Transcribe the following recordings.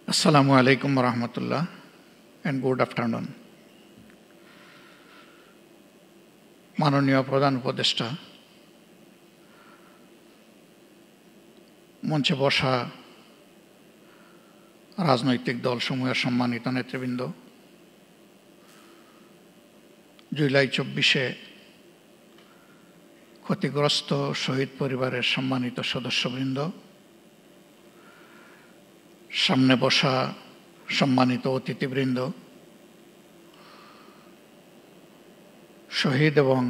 Assalamu alaikum wa rahmatullah and good afternoon. মাননীয় প্রধান উপদেষ্টা, মঞ্চে বসা রাজনৈতিক দলসমূহের সম্মানিত নেতৃবৃন্দ, জুলাই ২৪-এ ক্ষতিগ্রস্ত শহীদ পরিবারের সম্মানিত সদস্যবৃন্দ, সামনে বসা সম্মানিত অতিথিবৃন্দ, শহীদ এবং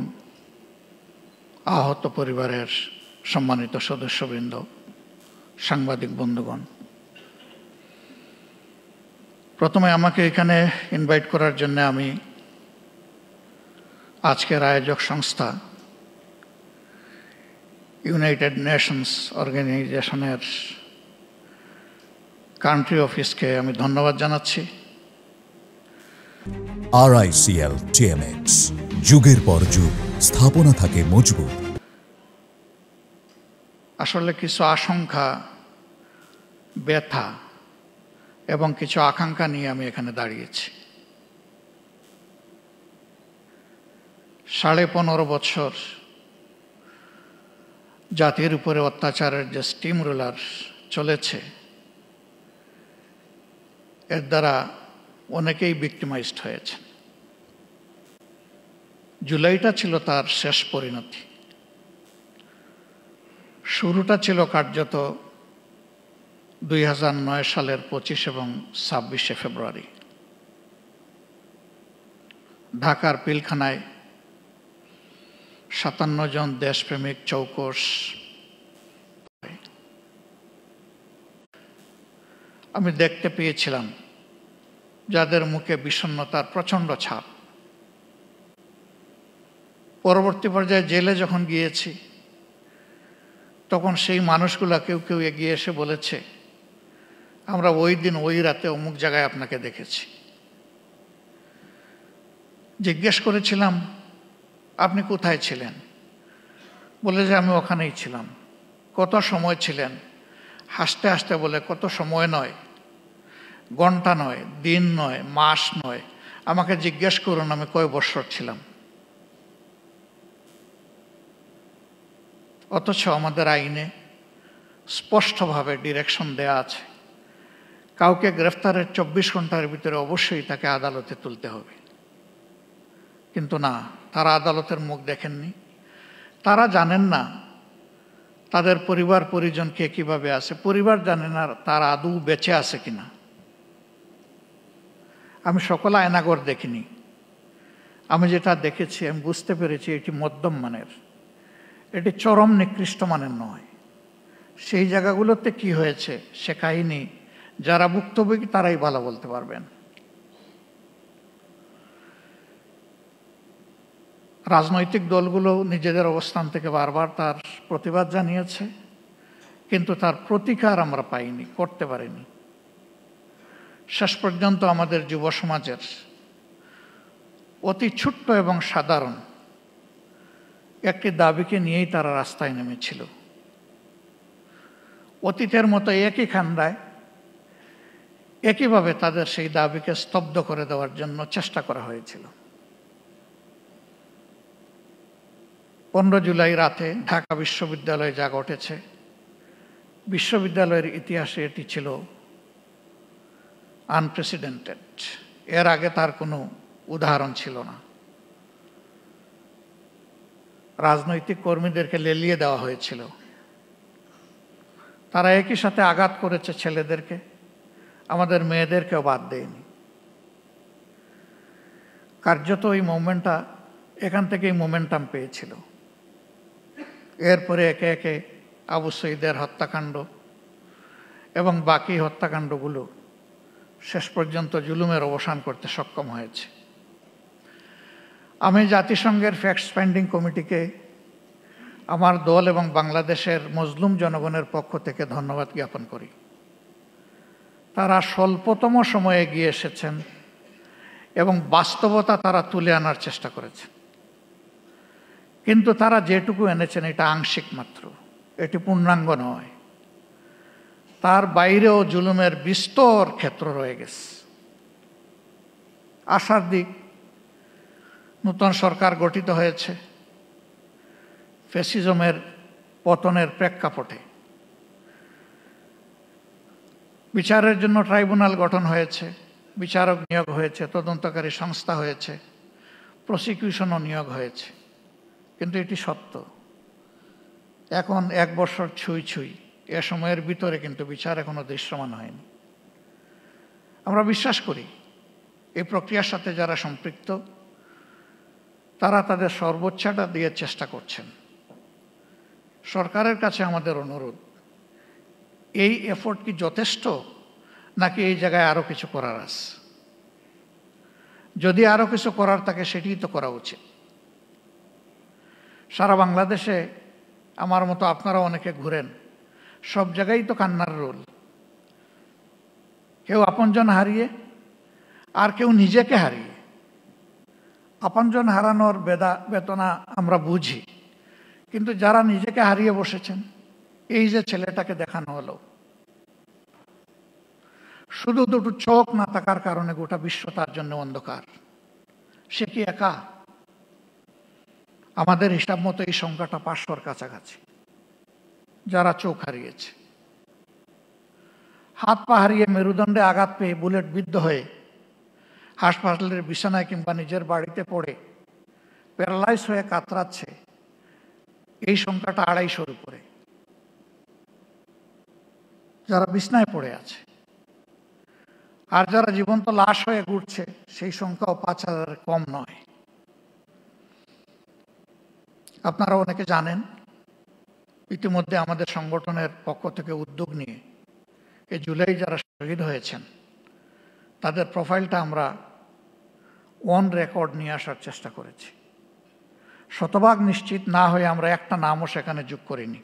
আহত পরিবারের সম্মানিত সদস্যবৃন্দ, সাংবাদিক বন্ধুগণ, প্রথমে আমাকে এখানে ইনভাইট করার জন্য আমি আজকের আয়োজক সংস্থা ইউনাইটেড নেশনস অর্গানাইজেশনের কান্ট্রি অফিসকে আমি ধন্যবাদ জানাচ্ছি। RICL TMX, যুগের পর যুগ স্থাপনা থাকে মজবুত। আসলে কিছু আশঙ্কা, ব্যথা এবং কিছু আকাঙ্ক্ষা নিয়ে আমি এখানে দাঁড়িয়েছি। 15.5 বছর জাতির উপরে অত্যাচারের যে স্টিম রোলার চলেছে, এর দ্বারা অনেকেই ভিক্টিমাইজড হয়েছেন। জুলাইটা ছিল তার শেষ পরিণতি। শুরুটা ছিল কার্যত 2009 সালের 25 এবং 26 ফেব্রুয়ারি ঢাকার পিলখানায় 57 জন দেশপ্রেমিক চৌকস। আমি দেখতে পেয়েছিলাম যাদের মুখে বিষণ্ণতার প্রচণ্ড ছাপ। পরবর্তী পর্যায়ে জেলে যখন গিয়েছি, তখন সেই মানুষগুলা কেউ কেউ এগিয়ে এসে বলেছে, আমরা ওই দিন ওই রাতে অমুক জায়গায় আপনাকে দেখেছি। জিজ্ঞেস করেছিলাম, আপনি কোথায় ছিলেন? বলে যে আমি ওখানেই ছিলাম। কত সময় ছিলেন? হাসতে হাসতে বলে, কত সময় নয়, ঘন্টা নয়, দিন নয়, মাস নয়, আমাকে জিজ্ঞেস করুন আমি কয় বছর ছিলাম। অথচ আমাদের আইনে স্পষ্টভাবে ডিরেকশন দেয়া আছে, কাউকে গ্রেফতারের 24 ঘন্টার ভিতরে অবশ্যই তাকে আদালতে তুলতে হবে। কিন্তু না, তারা আদালতের মুখ দেখেননি। তারা জানেন না তাদের পরিবার পরিজন কে কিভাবে আছে। পরিবার জানে না তারা আদৌ বেঁচে আছে কিনা। আমি সকল আয়নাঘর দেখিনি। আমি যেটা দেখেছি, আমি বুঝতে পেরেছি এটি মধ্যম মানের, এটি চরম নিকৃষ্ট মানের নয়। সেই জায়গাগুলোতে কি হয়েছে সে কাহিনী যারা ভুক্তভোগী তারাই ভালো বলতে পারবেন। রাজনৈতিক দলগুলো নিজেদের অবস্থান থেকে বারবার তার প্রতিবাদ জানিয়েছে, কিন্তু তার প্রতিকার আমরা পাইনি, করতে পারিনি। শেষ পর্যন্ত আমাদের যুব সমাজের অতি ছোট্ট এবং সাধারণ একটি দাবিকে নিয়েই তারা রাস্তায় নেমেছিল। অতীতের মতো একই খান্দায় একইভাবে তাদের সেই দাবিকে স্তব্ধ করে দেওয়ার জন্য চেষ্টা করা হয়েছিল। 15 জুলাই রাতে ঢাকা বিশ্ববিদ্যালয়ে যা ঘটেছে, বিশ্ববিদ্যালয়ের ইতিহাসে এটি ছিল আনপ্রেসিডেন্টেড। এর আগে তার কোনো উদাহরণ ছিল না। রাজনৈতিক কর্মীদেরকে লেলিয়ে দেওয়া হয়েছিল। তারা একই সাথে আঘাত করেছে ছেলেদেরকে, আমাদের মেয়েদেরকেও বাদ দেয়নি। কার্যত এই মুভমেন্টটা এখান থেকেই মোমেন্টাম পেয়েছিল। এরপরে একে একে আবু সঈদের হত্যাকাণ্ড এবং বাকি হত্যাকাণ্ডগুলো শেষ পর্যন্ত জুলুমের অবসান করতে সক্ষম হয়েছে। আমি জাতিসংঘের ফ্যাক্ট ফাইন্ডিং কমিটিকে আমার দল এবং বাংলাদেশের মজলুম জনগণের পক্ষ থেকে ধন্যবাদ জ্ঞাপন করি। তারা স্বল্পতম সময়ে এগিয়ে এসেছেন এবং বাস্তবতা তারা তুলে আনার চেষ্টা করেছেন। কিন্তু তারা যেটুকু এনেছেন এটা আংশিক মাত্র, এটি পূর্ণাঙ্গ নয়। তার বাইরেও জুলুমের বিস্তর ক্ষেত্র রয়ে গেছে। আশার দিক, নূতন সরকার গঠিত হয়েছে ফ্যাসিজমের পতনের প্রেক্ষাপটে। বিচারের জন্য ট্রাইব্যুনাল গঠন হয়েছে, বিচারক নিয়োগ হয়েছে, তদন্তকারী সংস্থা হয়েছে, প্রসিকিউশনও নিয়োগ হয়েছে। কিন্তু এটি সত্য, এখন 1 বছর ছুঁই ছুঁই, এ সময়ের ভিতরে কিন্তু বিচার এখনো দৃশ্যমান হয়নি। আমরা বিশ্বাস করি এই প্রক্রিয়ার সাথে যারা সম্পৃক্ত তারা তাদের সর্বোচ্চটা দিয়ে চেষ্টা করছেন। সরকারের কাছে আমাদের অনুরোধ, এই এফোর্ট কি যথেষ্ট, নাকি এই জায়গায় আরও কিছু করার আছে? যদি আরও কিছু করার থাকে সেটিই তো করা উচিত। সারা বাংলাদেশে আমার মতো আপনারা অনেকে ঘুরেন, সব জায়গায় তো কান্নার রোল। কেউ আপনজন হারিয়ে, আর কেউ নিজেকে হারিয়ে। আপনজন হারানোর বেদনা আমরা বুঝি, কিন্তু যারা নিজেকে হারিয়ে বসেছেন, এই যে ছেলেটাকে দেখানো হলো, শুধু দুটো চোখ না থাকার কারণে গোটা বিশ্ব তার জন্য অন্ধকার। সে কি একা? আমাদের হিসাব মতো এই সংখ্যাটা 500-র কাছাকাছি যারা চোখ হারিয়েছে। হাত পা হারিয়ে, মেরুদণ্ডে আঘাত পেয়ে, বুলেট বিদ্ধ হয়ে হাসপাতালের বিছানায় কিংবা নিজের বাড়িতে পড়ে প্যারালাইজ হয়ে কাতরাচ্ছে, এই সংখ্যাটা 250-র উপরে। যারা বিছানায় পড়ে আছে, আর যারা জীবন্ত লাশ হয়ে ঘুরছে, সেই সংখ্যাও 5000-এর কম নয়। আপনারা অনেকে জানেন, ইতিমধ্যে আমাদের সংগঠনের পক্ষ থেকে উদ্যোগ নিয়ে এই জুলাই যারা শহীদ হয়েছেন তাদের প্রোফাইলটা আমরা অন রেকর্ড নিয়ে আসার চেষ্টা করেছি। শতভাগ নিশ্চিত না হয়ে আমরা একটা নামও সেখানে যোগ করিনি।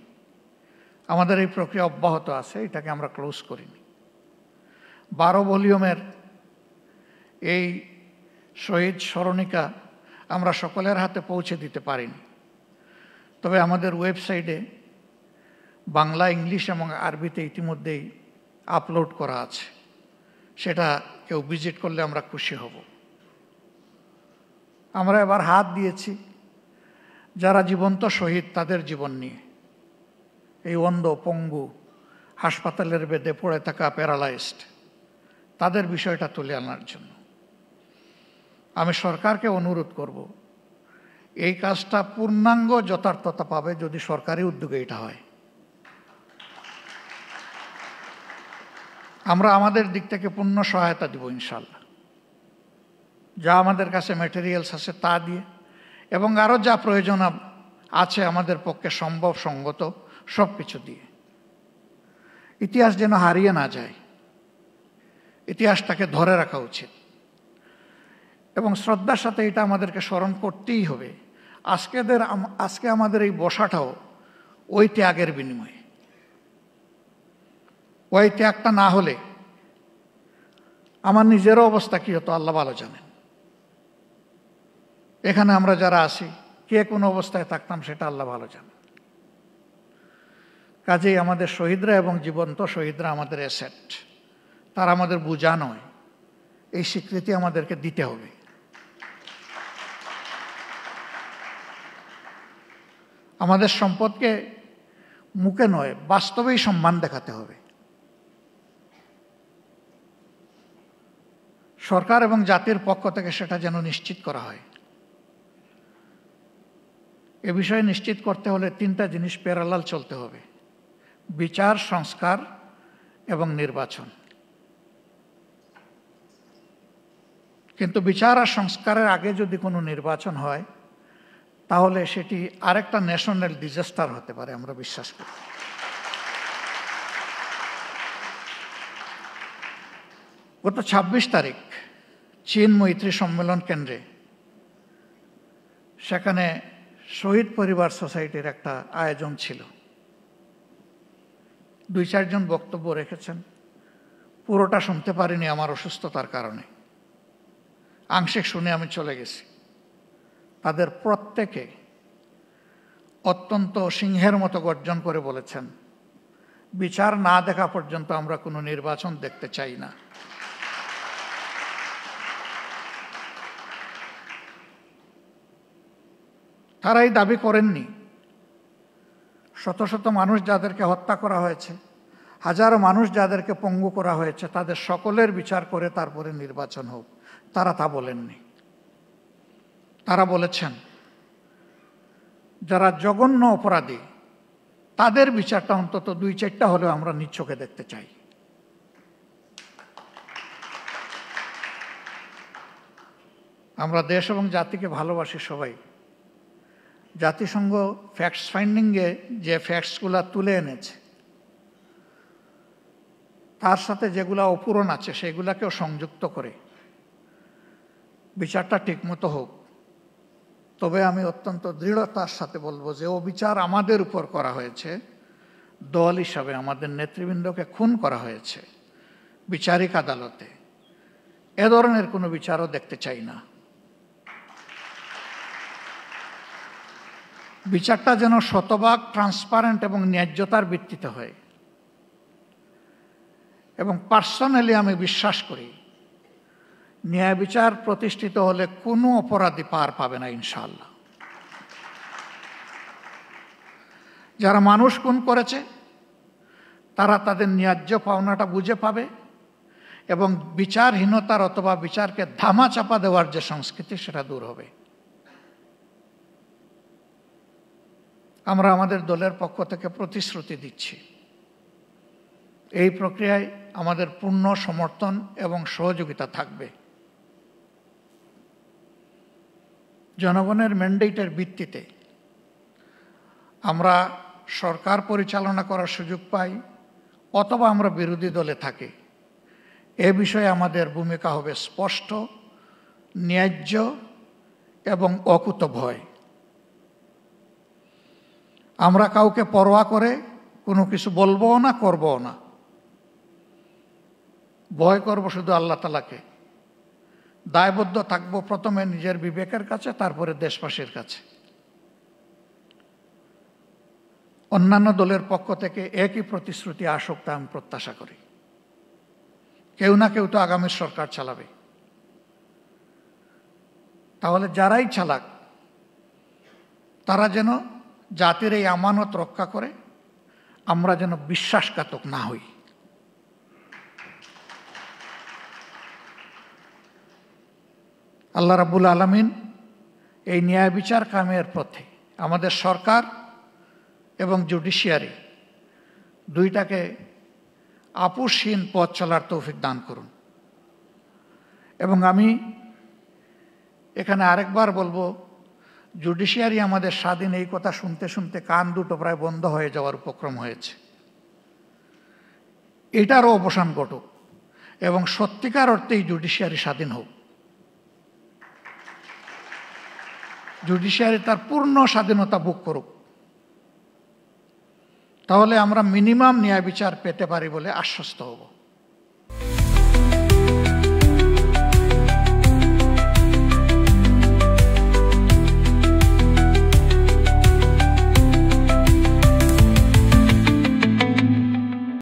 আমাদের এই প্রক্রিয়া অব্যাহত আছে, এটাকে আমরা ক্লোজ করিনি। 12 ভলিউমের এই শহীদ স্মরণিকা আমরা সকলের হাতে পৌঁছে দিতে পারিনি, তবে আমাদের ওয়েবসাইটে বাংলা, ইংলিশ এবং আরবিতে ইতিমধ্যেই আপলোড করা আছে। সেটা কেউ ভিজিট করলে আমরা খুশি হব। আমরা এবার হাত দিয়েছি যারা জীবন্ত শহীদ তাদের জীবন নিয়ে, এই অন্ধ, পঙ্গু, হাসপাতালের বেডে পড়ে থাকা প্যারালাইজড, তাদের বিষয়টা তুলে আনার জন্য। আমি সরকারকে অনুরোধ করব, এই কাজটা পূর্ণাঙ্গ যথার্থতা পাবে যদি সরকারি উদ্যোগে এটা হয়। আমরা আমাদের দিক থেকে পূর্ণ সহায়তা দিব ইনশাল্লাহ, যা আমাদের কাছে ম্যাটেরিয়ালস আছে তা দিয়ে, এবং আরও যা প্রয়োজন আছে আমাদের পক্ষে সম্ভব সঙ্গত সব কিছু দিয়ে। ইতিহাস যেন হারিয়ে না যায়, ইতিহাসটাকে ধরে রাখা উচিত, এবং শ্রদ্ধার সাথে এটা আমাদেরকে স্মরণ করতেই হবে। আজকে আমাদের এই বসাটাও ওই ত্যাগের বিনিময়ে। ওই ত্যাগটা না হলে আমার নিজেরও অবস্থা কী হতো আল্লাহ ভালো জানেন। এখানে আমরা যারা আছি, কে কোন অবস্থায় থাকতাম সেটা আল্লাহ ভালো জানেন। কাজেই আমাদের শহীদরা এবং জীবন্ত শহীদরা আমাদের অ্যাসেট, তারা আমাদের বোঝা নয়। এই স্বীকৃতি আমাদেরকে দিতে হবে। আমাদের সম্পদকে মুখে নয়, বাস্তবেই সম্মান দেখাতে হবে। সরকার এবং জাতির পক্ষ থেকে সেটা যেন নিশ্চিত করা হয়। এ বিষয়ে নিশ্চিত করতে হলে 3টা জিনিস প্যারালাল চলতে হবে: বিচার, সংস্কার এবং নির্বাচন। কিন্তু বিচার আর সংস্কারের আগে যদি কোনো নির্বাচন হয়, তাহলে সেটি আরেকটা ন্যাশনাল ডিজাস্টার হতে পারে, আমরা বিশ্বাস করি। গত 26 তারিখ চীন মৈত্রী সম্মেলন কেন্দ্রে, সেখানে শহীদ পরিবার সোসাইটির একটা আয়োজন ছিল। 2-4 জন বক্তব্য রেখেছেন, পুরোটা শুনতে পারিনি আমার অসুস্থতার কারণে। আংশিক শুনে আমি চলে গেছি। তাদের প্রত্যেকে অত্যন্ত সিংহের মতো গর্জন করে বলেছেন বিচার না দেখা পর্যন্ত আমরা কোনো নির্বাচন দেখতে চাই না। তারাই দাবি করেননি। শত শত মানুষ যাদেরকে হত্যা করা হয়েছে, হাজারো মানুষ যাদেরকে পঙ্গু করা হয়েছে, তাদের সকলের বিচার করে তারপরে নির্বাচন হোক, তারা তা বলেননি। তারা বলেছেন যারা জঘন্য অপরাধী তাদের বিচারটা অন্তত 2-4টা হলেও আমরা নিজ চোখে দেখতে চাই। আমরা দেশ এবং জাতিকে ভালোবাসি সবাই। জাতিসংঘ ফ্যাক্টস ফাইন্ডিংয়ে যে ফ্যাক্টসগুলা তুলে এনেছে তার সাথে যেগুলা অপূরণ আছে সেগুলাকেও সংযুক্ত করে বিচারটা ঠিকমতো হোক। তবে আমি অত্যন্ত দৃঢ়তার সাথে বলবো যে ও বিচার আমাদের উপর করা হয়েছে, দল হিসাবে আমাদের নেতৃবৃন্দকে খুন করা হয়েছে বিচারিক আদালতে, এ ধরনের কোনো বিচারও দেখতে চাই না। বিচারটা যেন শতভাগ ট্রান্সপারেন্ট এবং ন্যায্যতার ভিত্তিতে হয়। এবং পার্সোনালি আমি বিশ্বাস করি ন্যায় বিচার প্রতিষ্ঠিত হলে কোনো অপরাধী পার পাবে না ইনশাআল্লাহ। যারা মানুষ খুন করেছে তারা তাদের ন্যায্য পাওনাটা বুঝে পাবে এবং বিচারহীনতার অথবা বিচারকে ধামাচাপা দেওয়ার যে সংস্কৃতি সেটা দূর হবে। আমরা আমাদের দলের পক্ষ থেকে প্রতিশ্রুতি দিচ্ছি এই প্রক্রিয়ায় আমাদের পূর্ণ সমর্থন এবং সহযোগিতা থাকবে। জনগণের ম্যান্ডেটের ভিত্তিতে আমরা সরকার পরিচালনা করার সুযোগ পাই অথবা আমরা বিরোধী দলে থাকি, এ বিষয়ে আমাদের ভূমিকা হবে স্পষ্ট, ন্যায্য এবং অকুতভয়। আমরা কাউকে পরোয়া করে কোনো কিছু বলবো না, করবো না। ভয় করব শুধু আল্লাহ তাআলাকে। দায়বদ্ধ থাকবো প্রথমে নিজের বিবেকের কাছে, তারপরে দেশবাসীর কাছে। অন্যান্য দলের পক্ষ থেকে একই প্রতিশ্রুতি আসুক তা আমি প্রত্যাশা করি। কেউ না কেউ তো আগামী সরকার চালাবে, তাহলে যারাই চালাক তারা যেন জাতির এই আমানত রক্ষা করে, আমরা যেন বিশ্বাসঘাতক না হই। আল্লাহ রাব্বুল আলামিন এই ন্যায় বিচার কায়েমের পথে আমাদের সরকার এবং জুডিশিয়ারি দুইটাকে আপোষহীন পথ চলার তৌফিক দান করুন। এবং আমি এখানে আরেকবার বলবো, জুডিশিয়ারি আমাদের স্বাধীন, এই কথা শুনতে শুনতে কান দুটো প্রায় বন্ধ হয়ে যাওয়ার উপক্রম হয়েছে। এটারও অবসান ঘটুক এবং সত্যিকার অর্থেই জুডিশিয়ারি স্বাধীন হোক। জুডিশিয়ারি তার পূর্ণ স্বাধীনতা ভোগ করুক, তাহলে আমরা মিনিমাম ন্যায় বিচার পেতে পারি বলে আশ্বস্ত হব।